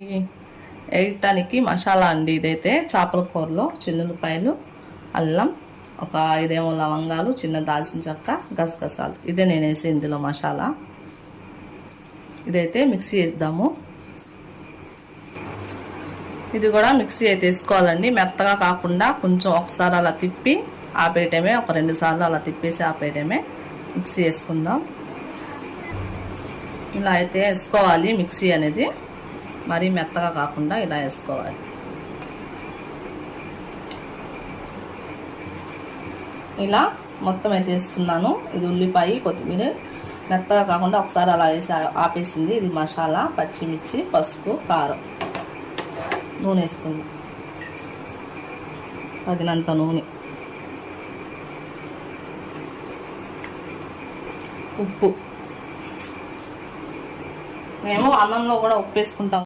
వేయటానికి మసాలా అండి ఇదైతే. చేపల కూరలో చిన్నులపాయలు, అల్లం, ఒక 5 లవంగాలు, చిన్న దాల్చిన చెక్క, గసగసాలు, ఇదే నేను వేసే ఇందులో మసాలా. ఇదైతే మిక్సీ వేద్దాము. ఇది కూడా మిక్సీ అయితే వేసుకోవాలండి, మెత్తగా కాకుండా కొంచెం ఒకసారి అలా తిప్పి ఆపేయటమే, ఒక 2 సార్లు అలా తిప్పేసి ఆపేయటమే. మిక్సీ వేసుకుందాం. ఇలా అయితే వేసుకోవాలి మిక్సీ అనేది, మరీ మెత్తగా కాకుండా ఇలా వేసుకోవాలి. ఇలా మొత్తం అయితే వేసుకున్నాను. ఇది ఉల్లిపాయ, కొత్తిమీర, మెత్తగా కాకుండా ఒకసారి అలా వేసి ఆపేసింది. ఇది మసాలా, పచ్చిమిర్చి, పసుపు, కారం, నూనె వేసుకుందాం, తగినంత నూనె, ఉప్పు. మేము అన్నంలో కూడా ఉప్పు వేసుకుంటాం.